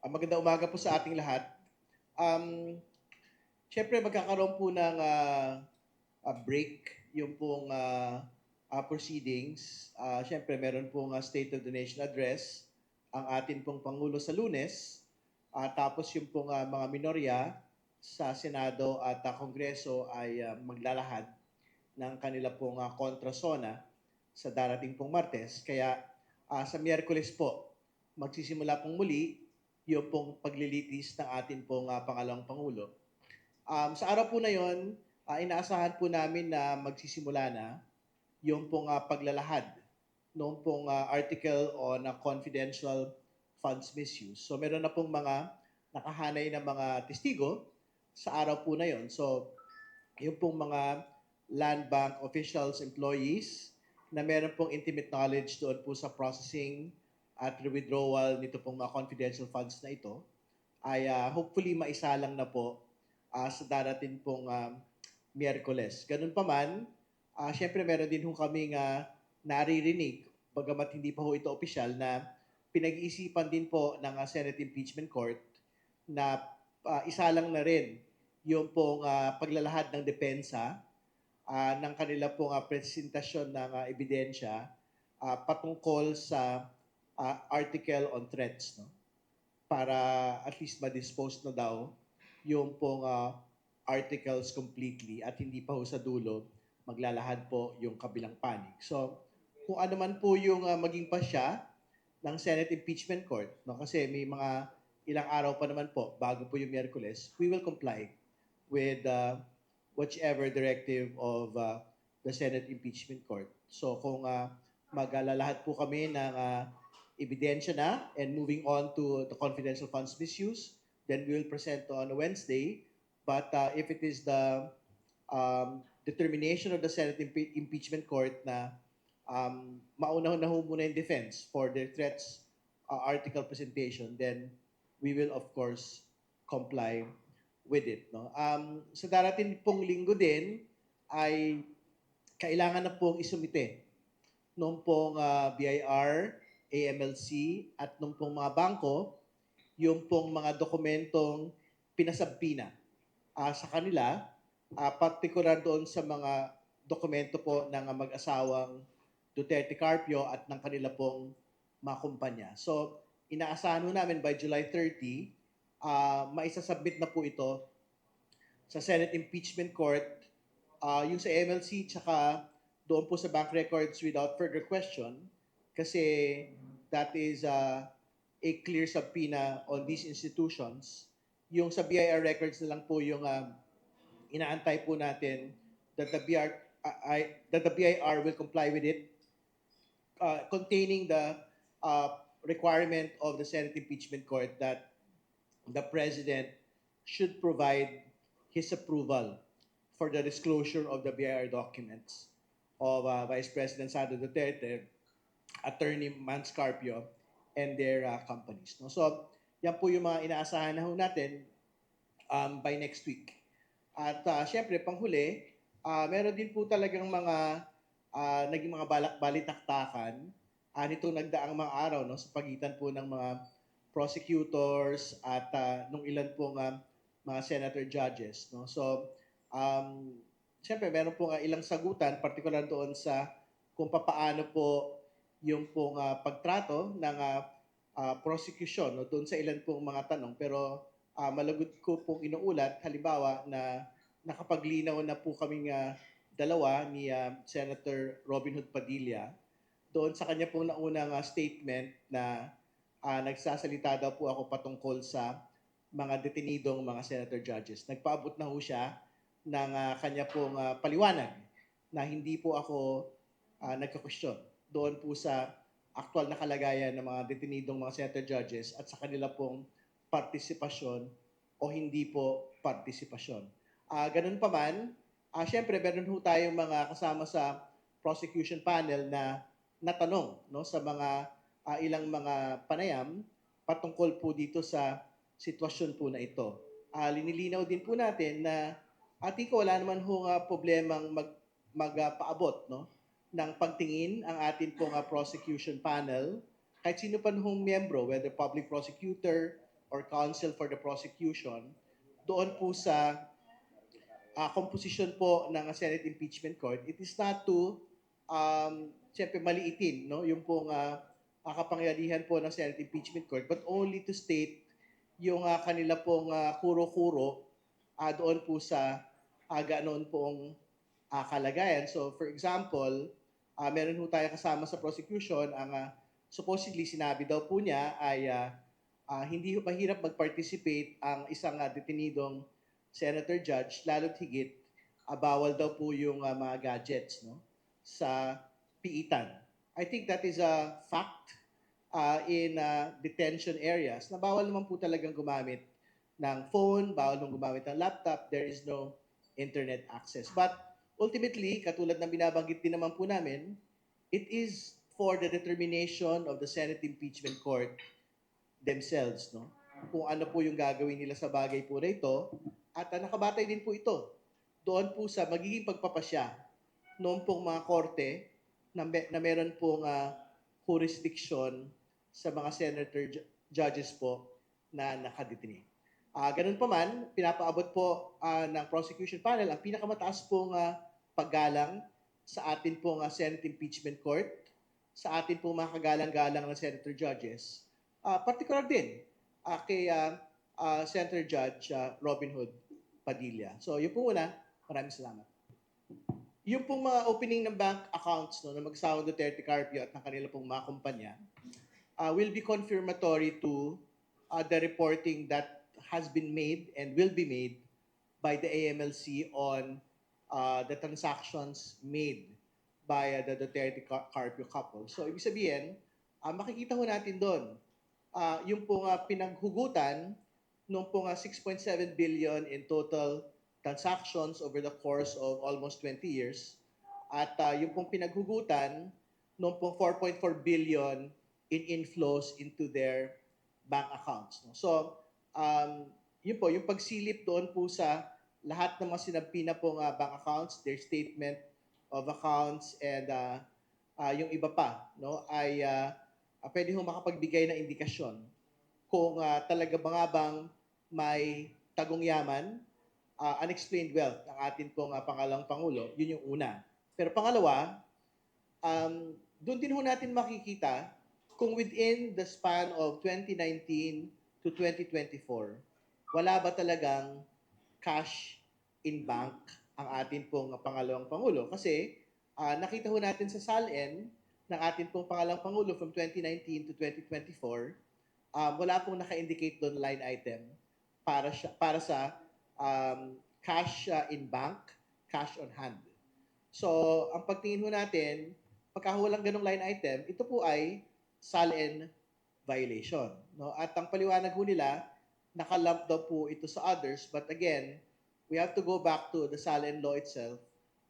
Magandang umaga po sa ating lahat. Um, Siyempre magkakaroon po ng break yung pong proceedings. Siyempre meron pong State of the Nation Address ang atin pong Pangulo sa Lunes. Tapos yung pong mga minorya sa Senado at Kongreso ay maglalahad ng kanila pong kontrasona sa darating pong Martes. Kaya sa Miyerkules po, magsisimula pong muli yung pong paglilitis ng atin pong pangalawang Pangulo. Sa araw po na yon, inaasahan po namin na magsisimula na yung pong paglalahad noong pong article on confidential funds misuse. So meron na pong mga nakahanay na mga testigo sa araw po na yon. So yung pong mga land bank officials, employees, na meron pong intimate knowledge doon po sa processing at withdrawal nito pong mga confidential funds na ito, ay hopefully maisalang na po sa darating pong Miyerkules. Ganun pa man, syempre meron din ho kaming naririnig, bagamat hindi pa ho ito opisyal, na pinag-iisipan din po ng Senate Impeachment Court na isalang na rin yung pong paglalahad ng depensa ng kanila pong presentasyon ng ebidensya patungkol sa article on threats, no? Para at least ma-dispose na daw yung pong articles completely at hindi pa ho sa dulo maglalahad po yung kabilang panig. So, kung ano man po yung maging pasya ng Senate Impeachment Court, no, kasi may mga ilang araw pa naman po bago po yung Miyerkules, we will comply with whichever directive of the Senate Impeachment Court. So kung maglalahad po kami ng ebidensya na and moving on to the confidential funds misuse, then we will present on Wednesday. But if it is the determination of the Senate Impeachment Court na maunahon na ho muna yung defense for their threats article presentation, then we will of course comply with it. No? Sa darating pong linggo din ay kailangan na pong isumite nung pong BIR, AMLC at nung pong mga bangko yung pong mga dokumentong pinasabpina sa kanila, partikular doon sa mga dokumento po ng mag-asawang Duterte Carpio at ng kanila pong mga kumpanya. So, inaasahan namin by July 30, maisasubmit na po ito sa Senate Impeachment Court, yung sa MLC tsaka doon po sa bank records without further question, kasi that is a clear subpoena on these institutions. Yung sa BIR records na lang po yung inaantay po natin that the BIR will comply with it, containing the requirement of the Senate Impeachment Court that the President should provide his approval for the disclosure of the BIR documents of Vice President Sara Duterte, Attorney Mans Carpio, and their companies. No? So, yan po yung mga inaasahan na ho natin by next week. At syempre, panghuli, meron din po talagang mga naging mga balitaktakan nitong nagdaang mga araw, no, sa pagitan po ng mga prosecutors at nung ilan pong mga senator judges. No? So, siyempre, meron po ilang sagutan, particular doon sa kung papaano po yung pong pagtrato ng prosecution, no, doon sa ilan pong mga tanong. Pero malagod ko pong inuulat, halimbawa, na nakapaglinaw na po kaming dalawa ni Senator Robin Hood Padilla doon sa kanya pong naunang statement na nagsasalita daw po ako patungkol sa mga detenidong mga senator judges. Nagpaabot na ho siya ng kanya pong paliwanag na hindi po ako nagka-question doon po sa aktual na kalagayan ng mga detenidong mga senator judges at sa kanila pong partisipasyon o hindi po partisipasyon. Ganun pa man, syempre meron ho tayong mga kasama sa prosecution panel na natanong, no, sa mga ilang mga panayam patungkol po dito sa sitwasyon po na ito. Linilinaw din po natin na ating ko wala naman ho problemang magpaabot, no, ng pagtingin ang atin pong prosecution panel, kahit sino pa hong miyembro, whether public prosecutor or counsel for the prosecution doon po sa composition po ng Senate Impeachment Court. It is not to siyempre maliitin no yung pong kapangyarihan po ng Senate Impeachment Court, but only to state yung kanila pong kuro-kuro doon po sa ganoon pong kalagayan. So for example, meron po tayo kasama sa prosecution ang supposedly sinabi daw po niya ay hindi mahirap mag-participate ang isang detenidong senator judge, lalo't higit bawal daw po yung mga gadgets no sa piitan. I think that is a fact in detention areas na bawal naman po talagang gumamit ng phone, bawal nung gumamit ng laptop, there is no internet access. But ultimately, katulad ng binabanggit din naman po namin, it is for the determination of the Senate Impeachment Court themselves, no? Kung ano po yung gagawin nila sa bagay po na ito, at nakabatay din po ito doon po sa magiging pagpapasya noon pong mga korte na meron pong jurisdiction sa mga senator judges po na nakadetine. Ganun pa man, pinapaabot po ng prosecution panel ang pinakamataas pong paggalang sa atin pong Senate Impeachment Court, sa atin pong mga kagalang-galang na senator judges, particular din kay Senator Judge Robin Hood Padilla. So yun po muna, maraming salamat. Yung pong mga opening ng bank accounts no, ng mag-asawang Duterte Carpio at ng kanila pong mga kumpanya will be confirmatory to the reporting that has been made and will be made by the AMLC on the transactions made by the Duterte Carpio couple. So, ibig sabihin, makikita ho natin doon yung pong pinaghugutan nung pong 6.7 billion in total transactions over the course of almost 20 years at yung pong pinaghugutan nung pong 4.4 billion in inflows into their bank accounts. No? So, yun po, yung pagsilip doon po sa lahat ng mga sinabi na pong bank accounts, their statement of accounts, and yung iba pa, no, ay pwede hong makapagbigay ng indikasyon kung talaga ba nga bang may tagong yaman, unexplained wealth ng atin pong pangalawang Pangulo, yun yung una. Pero pangalawa, doon din ho natin makikita kung within the span of 2019 to 2024, wala ba talagang cash in bank ang atin pong pangalawang Pangulo? Kasi nakita ho natin sa SALN ng atin pong pangalawang Pangulo from 2019 to 2024, wala pong naka-indicate doon line item para sa cash in bank, cash on hand. So, ang pagtingin ho natin, pagka walang ganong line item, ito po ay SALN violation. No? At ang paliwanag ho nila, nakalump daw po ito sa others, but again, we have to go back to the SALN law itself.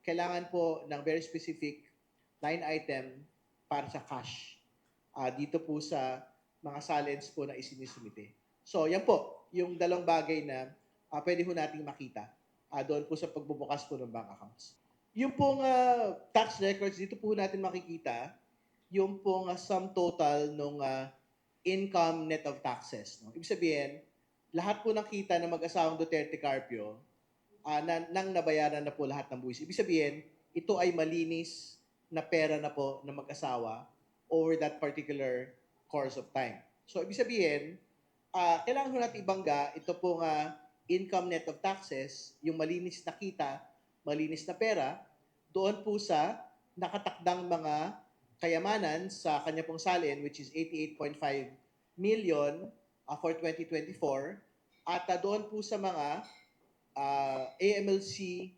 Kailangan po ng very specific line item para sa cash. Dito po sa mga SALNs po na isinisumite. So, yan po, yung dalawang bagay na pwede ho nating makita doon po sa pagbubukas po ng bank accounts. Yung pong tax records, dito po natin makikita yung pong sum total ng income net of taxes. No? Ibig sabihin, lahat po ng kita ng mag-asawang Duterte Carpio, nang nabayaran na po lahat ng buwis. Ibig sabihin, ito ay malinis na pera na po ng mag-asawa over that particular course of time. So, ibig sabihin, kailangan po natin ibangga ito pong income net of taxes, yung malinis na kita, malinis na pera, doon po sa nakatakdang mga kayamanan sa kanya pong salin, which is 88.5 million for 2024, at doon po sa mga AMLC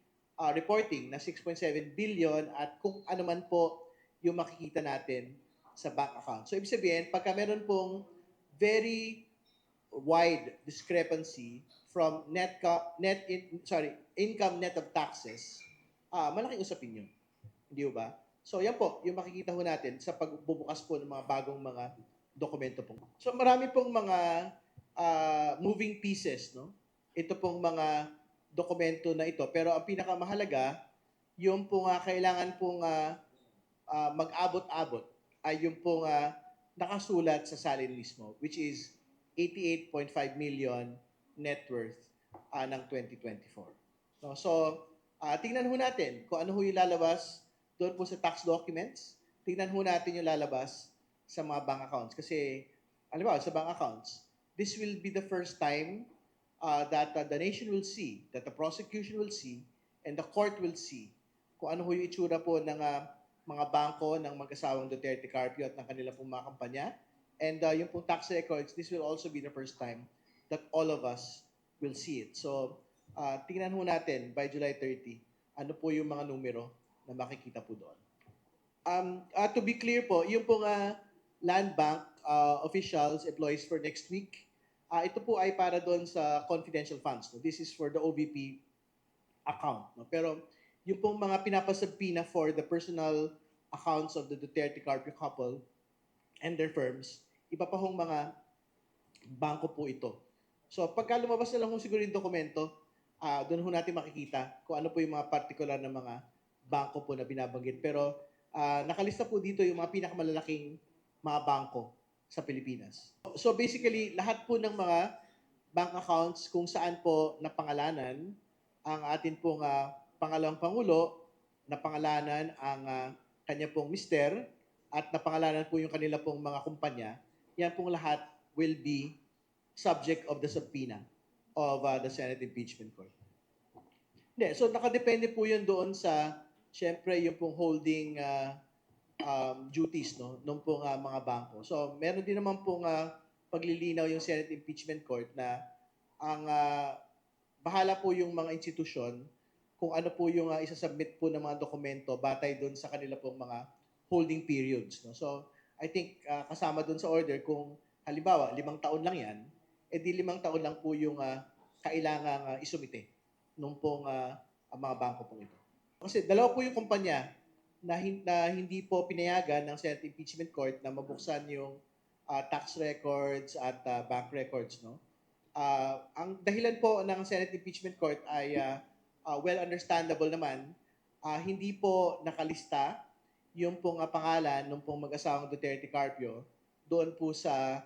reporting na 6.7 billion at kung ano man po yung makikita natin sa bank account. So, ibig sabihin, pagka meron pong very wide discrepancy from income net of taxes, malaking usapin yun. Hindi ba? So, yan po, yung makikita ho natin sa pagbubukas po ng mga bagong mga dokumento po. So, marami pong mga moving pieces, no? Ito pong mga dokumento na ito. Pero ang pinakamahalaga, yung pong kailangan pong mag-abot-abot ay yung pong nakasulat sa salin mismo, which is 88.5 million net worth ng 2024. No? So, tingnan ho natin kung ano ho yung lalabas doon po sa tax documents. Tingnan ho natin yung lalabas sa mga bank accounts. Kasi, alam sa bank accounts, this will be the first time that the nation will see, that the prosecution will see, and the court will see kung ano ho yung itsura po ng mga bangko ng mag-asawang Duterte Carpio at ng kanila pong mga kampanya. And yung pong tax records, this will also be the first time that all of us will see it. So, tingnan ho natin by July 30, ano po yung mga numero na makikita po doon. To be clear po, yung pong Land Bank officials, employees for next week, ito po ay para doon sa confidential funds. No? This is for the OVP account. No? Pero yung pong mga pinapasabpina for the personal accounts of the Duterte Carpio couple and their firms, iba pa hong mga bangko po ito. So pagka lumabas na lang kung siguro yung dokumento, doon ho natin makikita kung ano po yung mga particular na mga bangko po na binabanggit. Pero nakalista po dito yung mga pinakamalalaking mga bangko sa Pilipinas. So basically, lahat po ng mga bank accounts kung saan po napangalanan ang atin pong pangalawang Pangulo, napangalanan ang kanya pong mister, at napangalanan po yung kanila pong mga kumpanya, yan pong lahat will be subject of the subpoena of the Senate Impeachment Court. Hindi, so nakadepende po yun doon sa, syempre, yung pong holding duties no, nung pong mga bangko. So meron din naman pong paglilinaw yung Senate Impeachment Court na ang bahala po yung mga institusyon kung ano po yung isasubmit po ng mga dokumento batay doon sa kanila pong mga holding periods. No? So, I think kasama doon sa order kung halimbawa 5 taon lang yan, di 5 taon lang po yung kailangang isumite nung pong ang mga bangko pong ito. Kasi dalawa po yung kumpanya na hindi po pinayagan ng Senate Impeachment Court na mabuksan yung tax records at bank records. No? Ang dahilan po ng Senate Impeachment Court ay well understandable naman, hindi po nakalista yung pong pangalan ng pong mag-asawang Duterte Carpio doon po sa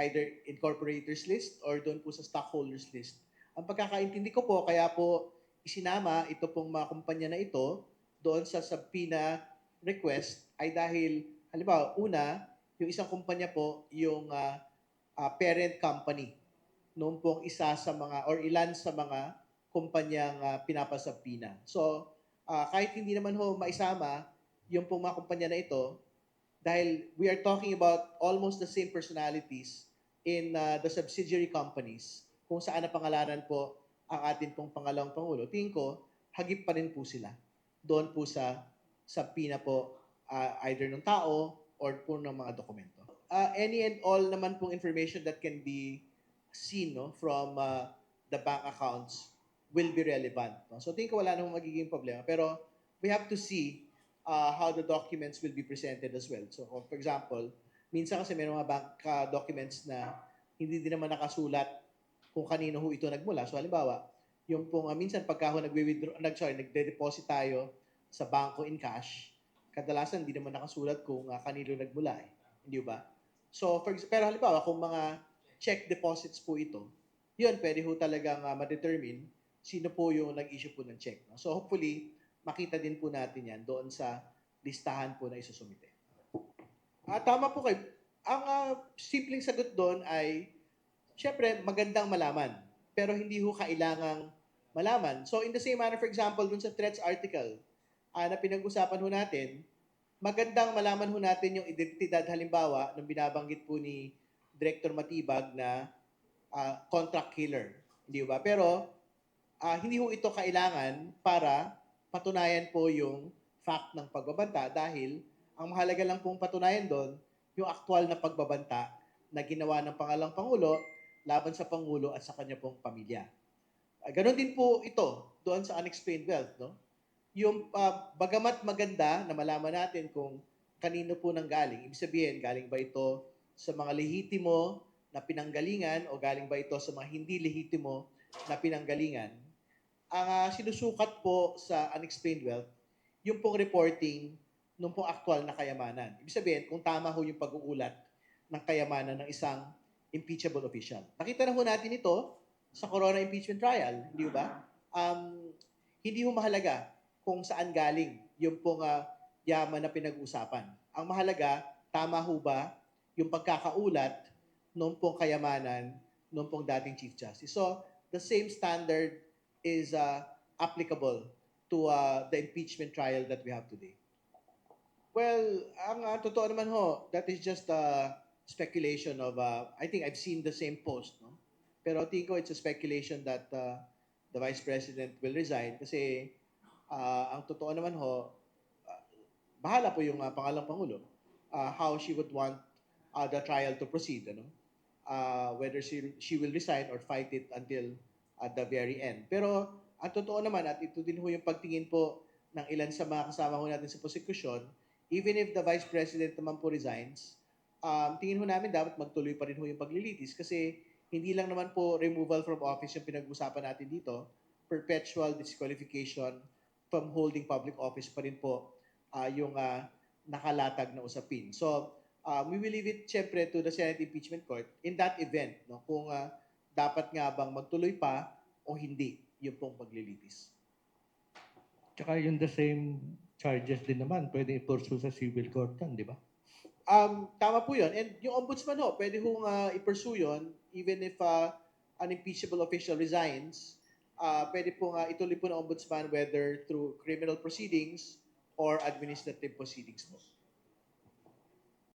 either incorporators list or doon po sa stockholders list. Ang pagkakaintindi ko po, kaya po isinama ito pong mga kumpanya na ito doon sa subpoena request ay dahil, halimbawa, una, yung isang kumpanya po, yung parent company noon pong isa sa mga or ilan sa mga kumpanyang pinapasabpina. So, kahit hindi naman ho maisama yung pong mga kumpanya na ito, dahil we are talking about almost the same personalities in the subsidiary companies kung saan napangalanan po ang atin pong pangalawang Pangulo, tingin ko, hagip pa rin po sila doon po sa subpoena po either ng tao or po ng mga dokumento. Any and all naman pong information that can be seen no, from the bank accounts will be relevant. No? So tingin ko wala namang magiging problema. Pero we have to see how the documents will be presented as well. So for example, minsan kasi may mga bank documents na hindi din naman nakasulat kung kanino ho ito nagmula. So halimbawa, yung pong minsan pagka ho nagde-deposit tayo sa bangko in cash, kadalasan hindi naman nakasulat kung kanino nagmula eh. Hindi ba? So pero halimbawa kung mga check deposits po ito, yun pwede ho talagang ma-determine sino po yung nag-issue po ng check. No? So hopefully, makita din po natin yan doon sa listahan po na isusumite. Tama po kayo. Ang simpleng sagot doon ay, syempre, magandang malaman. Pero hindi ho kailangang malaman. So in the same manner, for example, doon sa threats article na pinag-usapan ho natin, magandang malaman ho natin yung identidad halimbawa nung binabanggit po ni Director Matibag na contract killer. Hindi ba? Pero hindi ho ito kailangan para patunayan po yung fact ng pagbabanta dahil ang mahalaga lang pong patunayan doon yung aktual na pagbabanta na ginawa ng pangalawang Pangulo laban sa Pangulo at sa kanya pong pamilya. Ganon din po ito doon sa unexplained wealth. No? Yung bagamat maganda na malaman natin kung kanino po nang galing, ibig sabihin, galing ba ito sa mga lehitimo na pinanggalingan o galing ba ito sa mga hindi lehitimo na pinanggalingan, ang sinusukat po sa unexplained wealth, yung pong reporting ng pong aktual na kayamanan. Ibig sabihin, kung tama ho yung pag-uulat ng kayamanan ng isang impeachable official. Nakita na ho natin ito sa Corona impeachment trial, hindi ba? Hindi ho mahalaga kung saan galing yung pong yaman na pinag-uusapan. Ang mahalaga, tama ho ba yung pagkakaulat noong pong kayamanan noong pong dating Chief Justice. So, the same standard is applicable to the impeachment trial that we have today. Well, ang totoo naman ho, that is just speculation of, I think I've seen the same post, no? Pero tingin ko it's a speculation that the Vice President will resign kasi ang totoo naman ho, bahala po yung pangalang Pangulo how she would want the trial to proceed, ano? Whether she will resign or fight it until at the very end. Pero ang totoo naman, at ito din ho yung pagtingin po ng ilan sa mga kasama ho natin sa prosecution, even if the Vice President naman po resigns, tingin ho namin dapat magtuloy pa rin ho yung paglilitis kasi hindi lang naman po removal from office yung pinag-usapan natin dito, perpetual disqualification from holding public office pa rin po yung nakalatag na usapin. So, we will leave it syempre to the Senate Impeachment Court in that event, no, kung dapat nga bang magtuloy pa o hindi yung pong paglilitis. Tsaka yung the same charges din naman, pwede i-pursue sa civil court yan, di ba? Tama po yun. And yung ombudsman ho, pwede hong i-pursue yun even if an impeachable official resigns. Pwede pong ituloy po ng ombudsman whether through criminal proceedings or administrative proceedings po.